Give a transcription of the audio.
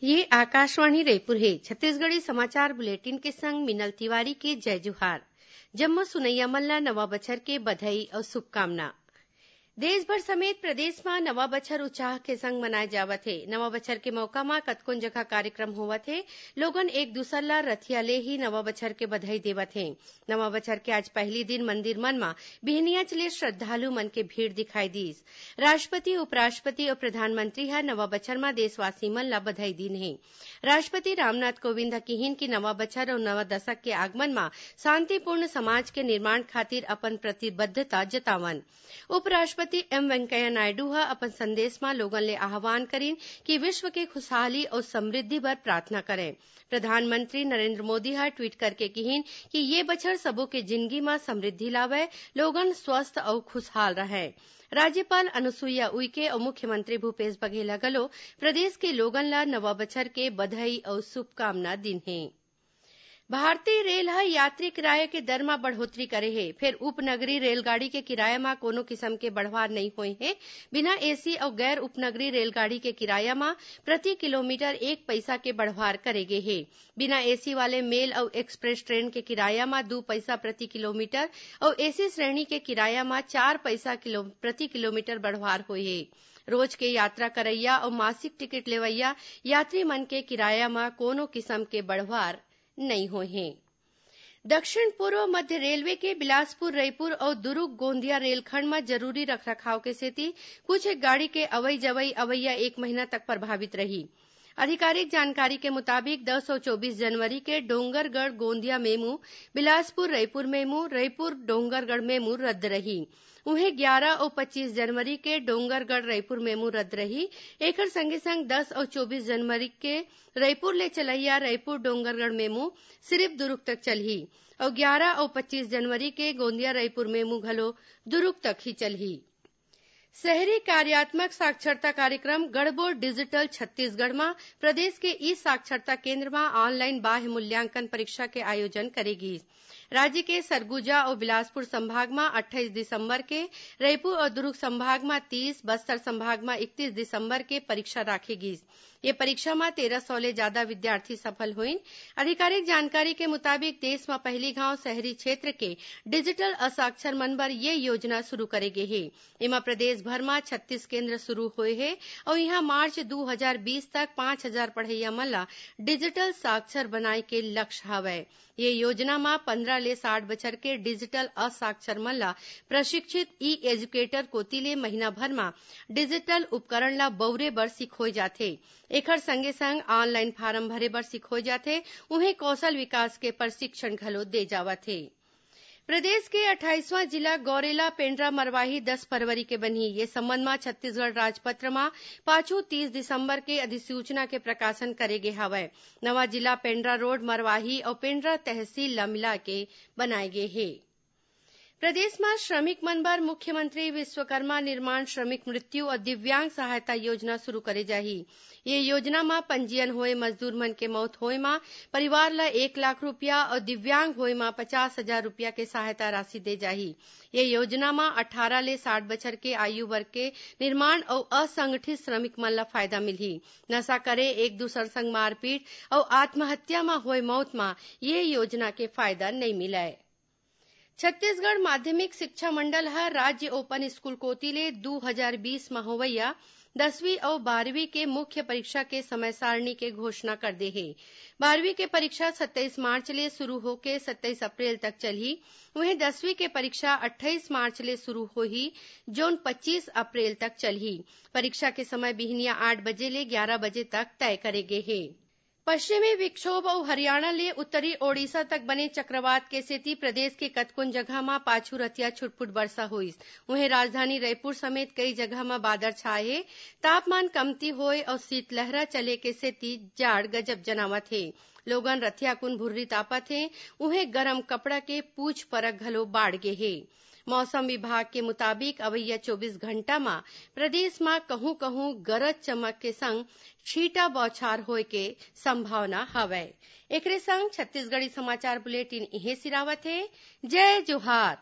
ये आकाशवाणी रायपुर है। छत्तीसगढ़ी समाचार बुलेटिन के संग मिनल तिवारी के जय जुहार। जम्मो सुनैया मन ला नवा बछर के बधाई और शुभकामना। देशभर समेत प्रदेश में नवा बछर उत्साह के संग मनाए जावत है। नवा बछर के मौका में कतकोन जगह कार्यक्रम होवत है। लोगन एक दूसर ला रथिया ले ही नवा बछर के बधाई देवत है। नवा बछर के आज पहली दिन मंदिर मन में बिहनिया चले श्रद्धालु मन के भीड़ दिखाई दीस। राष्ट्रपति, उपराष्ट्रपति और प्रधानमंत्री ह नवा बछर में देशवासी मन ला बधाई दीन है। राष्ट्रपति रामनाथ कोविंद कहिन कि नवा बछर और नवा दशक के आगमन में शांतिपूर्ण समाज के निर्माण खातिर अपन प्रतिबद्धता जतावन। उपराष्ट्रपति एम वेंकैया नायडू ह अपन संदेश में लोगन ले आह्वान करीन कि विश्व के खुशहाली और समृद्धि बर प्रार्थना करें। प्रधानमंत्री नरेंद्र मोदी ह ट्वीट करके कहिन कि ये बछर सबो के जिंदगी में समृद्धि लावे, लोगन स्वस्थ और खुशहाल रहे। राज्यपाल अनुसुईया उइके और मुख्यमंत्री भूपेश बघेल घलो प्रदेश के लोगन ला नवा बछर के बधाई और शुभकामना दिन है। भारतीय रेल ह यात्री किराया के दर में बढ़ोतरी करे है। फिर उपनगरीय रेलगाड़ी के किराया में कोनो किस्म के बढ़वार नहीं हुई है। बिना एसी और गैर उपनगरीय रेलगाड़ी के किराया में प्रति किलोमीटर 1 पैसा के बढ़वार करेगे है। बिना एसी वाले मेल और एक्सप्रेस ट्रेन के किराया में 2 पैसा प्रति किलोमीटर और एसी श्रेणी के किराया में 4 पैसा प्रति किलोमीटर बढ़वार हुई है। रोज के यात्रा करैया और मासिक टिकट लेवैया यात्री मन के किराया में कोनो किस्म के बढ़वार नहीं हुए हैं। दक्षिण पूर्व मध्य रेलवे के बिलासपुर, रायपुर और दुर्ग गोंदिया रेलखंड में जरूरी रखरखाव के सेती कुछ एक गाड़ी के अवई जवई अवैया 1 महीना तक प्रभावित रही। आधिकारिक जानकारी के मुताबिक 10 और 24 जनवरी के Dongargarh Gondia MEMU, Bilaspur Raipur MEMU, Raipur Dongargarh MEMU रद्द रही। उन्हें 11 और 25 जनवरी के डोंगरगढ़ रायपुर मेमू रद्द रही। एकर संगे संग 10 और 24 जनवरी के रायपुर ले चलैया रायपुर डोंगरगढ़ मेमू सिर्फ दुर्ग तक चलही और 11 और 25 जनवरी के गोंदिया रायपुर मेमू घलो दुर्ग तक ही चलही। शहरी कार्यात्मक साक्षरता कार्यक्रम गढ़बो डिजिटल छत्तीसगढ़ में प्रदेश के ई साक्षरता केंद्र में ऑनलाइन बाह्य मूल्यांकन परीक्षा के आयोजन करेगी। राज्य के सरगुजा और बिलासपुर संभाग में 28 दिसंबर के, रायपुर और दुर्ग संभाग में 30, बस्तर संभाग में 31 दिसंबर के परीक्षा राखेगी। ये परीक्षा में 1300 ले ज्यादा विद्यार्थी सफल हुई। आधिकारिक जानकारी के मुताबिक देश में पहली गांव शहरी क्षेत्र के डिजिटल असाक्षर मन बर ये योजना शुरू करेगे है। इमा प्रदेश भर में 36 केंद्र शुरू हुए हैं और यहाँ मार्च 2020 तक 5000 पढ़इया मन ला डिजिटल साक्षर बनाए के लक्ष्य हवय। ये योजना में 15 ले 60 बछर के डिजिटल असाक्षर मन ला प्रशिक्षित ई एजुकेटर कोती ले महीना भर में डिजिटल उपकरण ला बउरे बर सिखोय जाथे। एकर संगे संग ऑनलाइन फार्म भरे बर सिखोय जाथे। उन्हें कौशल विकास के प्रशिक्षण घलो दे जावत है। प्रदेश के 28वां जिला गौरेला पेंड्रा मरवाही 10 फरवरी के बनी। ये संबंध में छत्तीसगढ़ राजपत्र में पाछू 30 दिसंबर के अधिसूचना के प्रकाशन करेगे हवय। नवा जिला पेंड्रा रोड मरवाही और पेंड्रा तहसील ला मिला के बनाए गे हे। प्रदेश में श्रमिक मन बर मुख्यमंत्री विश्वकर्मा निर्माण श्रमिक मृत्यु और दिव्यांग सहायता योजना शुरू करे जाही। ये योजना में पंजीयन होए मजदूर मन के मौत होए में परिवार ला 1 लाख रुपया और दिव्यांग होए में 50,000 रुपया के सहायता राशि दे जाही। ये योजना में 18 ले 60 बछर के आयु वर्ग के निर्माण और असंगठित श्रमिक मन ला फायदा मिलही। नशा करे, एक दूसर संग मारपीट और आत्महत्या में होए मौत में ये योजना के फायदा नहीं मिले। छत्तीसगढ़ माध्यमिक शिक्षा मंडल ह राज्य ओपन स्कूल कोती ले 2020 में होवैया 10वीं और 12वीं के मुख्य परीक्षा के समय सारणी के घोषणा कर दे है। 12वीं के परीक्षा 27 मार्च ले शुरू होके 27 अप्रैल तक चलही। वहीं 10वीं के परीक्षा 28 मार्च ले शुरू होही, जोन 25 अप्रैल तक चलही। परीक्षा के समय बिहनिया 8 बजे ले 11 बजे तक तय करेगे है। पश्चिमी विक्षोभ और हरियाणा ले उत्तरी ओडिशा तक बने चक्रवात के सेती प्रदेश के कतकोन जगह में पाछू रतिया छुटपुट वर्षा हुई। वहीं राजधानी रायपुर समेत कई जगह में बादल छाए हे। तापमान कमती होए और शीतलहरा चले के सेती जाड़ गजब जनावत है। लोगन रथिया कुन भुर्री तापत हे। उन्हें गरम कपड़ा के पूछ परक घलो बाढ़ गे हे। मौसम विभाग के मुताबिक अवैया 24 घंटा में प्रदेश में कहूं कहूं गरज चमक के संग छीटा बौछार होए के संभावना हवय। एकरे संग छत्तीसगढ़ी समाचार बुलेटिन इहे सिरावत है। जय जोहार।